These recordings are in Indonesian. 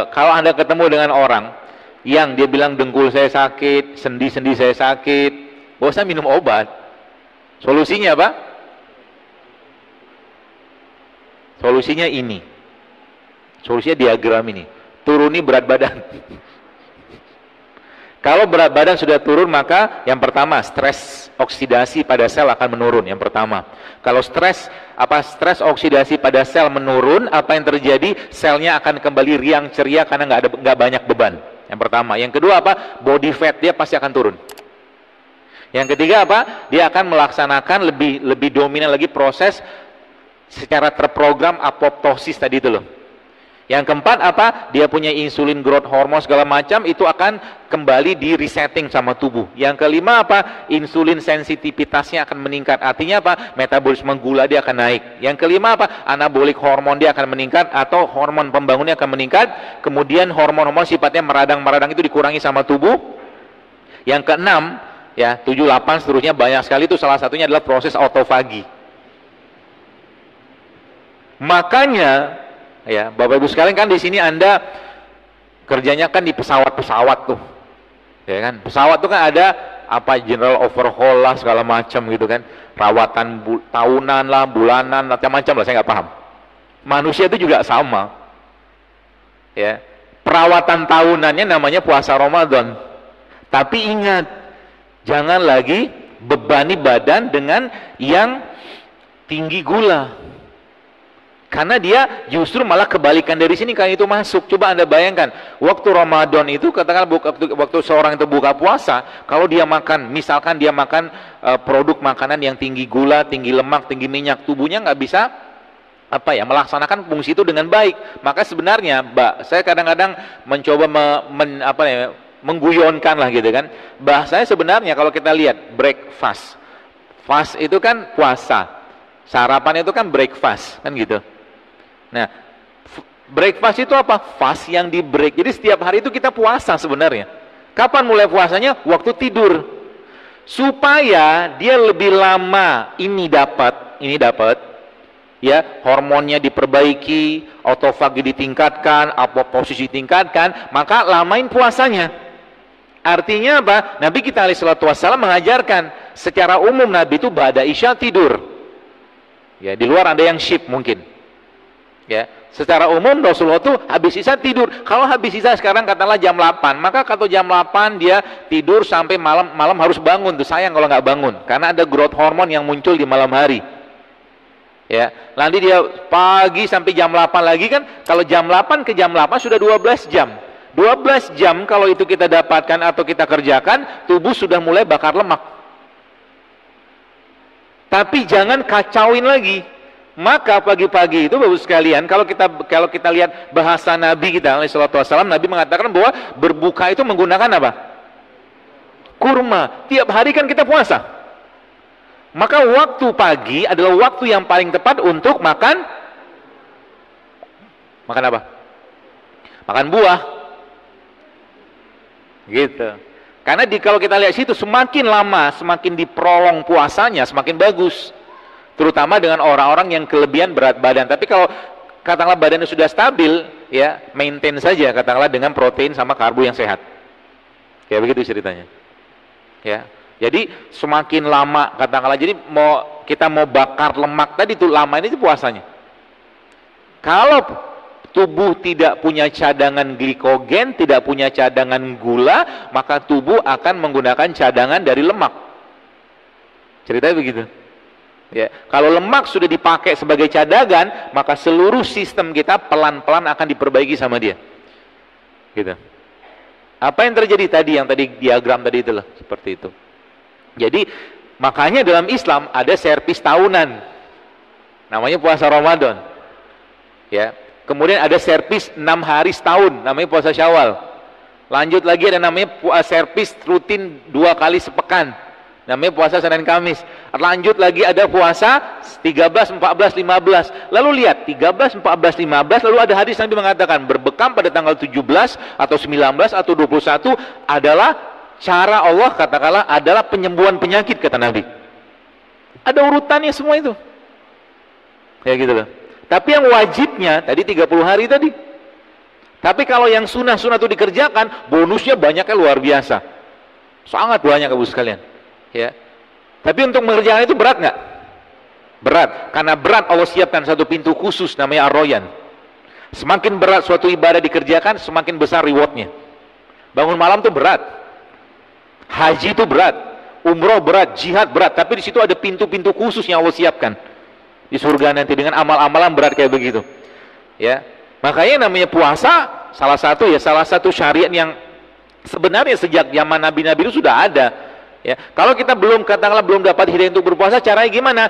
kalau Anda ketemu dengan orang yang dia bilang dengkul saya sakit, sendi-sendi saya sakit, gak usah minum obat. Solusinya apa? Solusinya ini. Solusinya diagram ini. Turuni berat badan. Kalau berat badan sudah turun, maka yang pertama, stres oksidasi pada sel akan menurun. Yang pertama, kalau stres oksidasi pada sel menurun, apa yang terjadi? Selnya akan kembali riang ceria karena nggak banyak beban. Yang pertama. Yang kedua apa? Body fat dia pasti akan turun. Yang ketiga apa? Dia akan melaksanakan lebih dominan lagi proses secara terprogram apoptosis tadi itu loh. Yang keempat apa? Dia punya insulin, growth hormone segala macam, itu akan kembali di resetting sama tubuh. Yang kelima apa? Insulin sensitivitasnya akan meningkat. Artinya apa? Metabolisme gula dia akan naik. Yang kelima apa? Anabolik hormon dia akan meningkat atau hormon pembangunnya akan meningkat. Kemudian hormon-hormon sifatnya meradang-meradang itu dikurangi sama tubuh. Yang keenam, ya 7, 8 seterusnya banyak sekali, itu salah satunya adalah proses autofagi. Makanya ya, Bapak Ibu sekalian, kan di sini Anda kerjanya kan di pesawat-pesawat tuh. Ya kan? Pesawat tuh kan ada apa, general overhaul lah segala macam gitu kan. Rawatan tahunan lah, bulanan, macam-macam lah, saya nggak paham. Manusia itu juga sama. Ya. Perawatan tahunannya namanya puasa Ramadan. Tapi ingat, jangan lagi bebani badan dengan yang tinggi gula. Karena dia justru malah kebalikan dari sini kan itu masuk. Coba Anda bayangkan, waktu Ramadan itu katakan waktu seorang itu buka puasa, kalau dia makan, misalkan dia makan produk makanan yang tinggi gula, tinggi lemak, tinggi minyak, tubuhnya nggak bisa melaksanakan fungsi itu dengan baik. Maka sebenarnya, saya kadang-kadang mencoba mengguyonkan lah gitu kan. Bahasanya sebenarnya kalau kita lihat breakfast, fast itu kan puasa, sarapan itu kan breakfast kan gitu. Nah, breakfast itu apa? Fast yang di break. Jadi setiap hari itu kita puasa sebenarnya. Kapan mulai puasanya? Waktu tidur. Supaya dia lebih lama ini dapat, ya, hormonnya diperbaiki, autofagi ditingkatkan, apoptosis ditingkatkan, maka lamain puasanya. Artinya apa? Nabi kita alaihi salatu wassalam mengajarkan secara umum Nabi itu ba'da isya tidur. Ya, di luar ada yang shift mungkin. Ya, secara umum Rasulullah tuh habis isya tidur. Kalau habis isya sekarang katakanlah jam 8, maka kalau jam 8 dia tidur sampai malam harus bangun. Tuh sayang kalau nggak bangun, karena ada growth hormone yang muncul di malam hari. Ya, nanti dia pagi sampai jam 8 lagi kan. Kalau jam 8 ke jam 8 sudah 12 jam. 12 jam kalau itu kita dapatkan atau kita kerjakan, tubuh sudah mulai bakar lemak. Tapi jangan kacauin lagi. Maka pagi-pagi itu Bapak sekalian, kalau kita lihat bahasa Nabi kita alaihi salatu wasallam, Nabi mengatakan bahwa berbuka itu menggunakan apa? Kurma. Tiap hari kan kita puasa. Maka waktu pagi adalah waktu yang paling tepat untuk makan apa? Makan buah. Gitu. Karena kalau kita lihat situ, semakin lama, semakin diprolong puasanya, semakin bagus. Terutama dengan orang-orang yang kelebihan berat badan. Tapi kalau katakanlah badannya sudah stabil, ya maintain saja katakanlah dengan protein sama karbo yang sehat. Kayak begitu ceritanya. Ya. Jadi semakin lama katakanlah, jadi kita mau bakar lemak tadi tuh lama ini puasanya. Kalau tubuh tidak punya cadangan glikogen, tidak punya cadangan gula, maka tubuh akan menggunakan cadangan dari lemak. Ceritanya begitu. Ya, kalau lemak sudah dipakai sebagai cadangan, maka seluruh sistem kita pelan-pelan akan diperbaiki sama dia. Gitu. Apa yang terjadi tadi, yang tadi diagram tadi itulah seperti itu. Jadi makanya dalam Islam ada servis tahunan, namanya puasa Ramadan. Ya, kemudian ada servis 6 hari setahun, namanya puasa Syawal. Lanjut lagi ada namanya servis rutin 2 kali sepekan, namanya puasa Senin Kamis. Lanjut lagi ada puasa 13, 14, 15. Lalu lihat 13, 14, 15, lalu ada hadis Nabi mengatakan berbekam pada tanggal 17 atau 19 atau 21 adalah cara Allah, katakanlah adalah penyembuhan penyakit, kata Nabi. Ada urutannya semua itu. Ya gitu loh. Tapi yang wajibnya tadi 30 hari tadi. Tapi kalau yang sunnah-sunnah itu dikerjakan, bonusnya banyaknya luar biasa. Sangat banyak Ibu sekalian. Ya. Tapi untuk mengerjakan itu berat nggak? Berat. Karena berat Allah siapkan satu pintu khusus namanya Ar-Rayyan. Semakin berat suatu ibadah dikerjakan, semakin besar rewardnya. Bangun malam itu berat. Haji itu berat. Umroh berat, jihad berat. Tapi di situ ada pintu-pintu khusus yang Allah siapkan di surga nanti dengan amal-amalan berat kayak begitu. Ya. Makanya namanya puasa salah satu syariat yang sebenarnya sejak zaman nabi-nabi itu sudah ada. Ya, kalau kita katakanlah belum dapat hidayah untuk berpuasa, caranya gimana?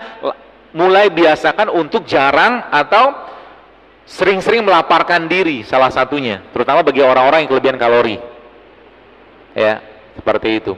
Mulai biasakan untuk jarang atau sering-sering melaparkan diri, salah satunya, terutama bagi orang-orang yang kelebihan kalori. Ya, seperti itu.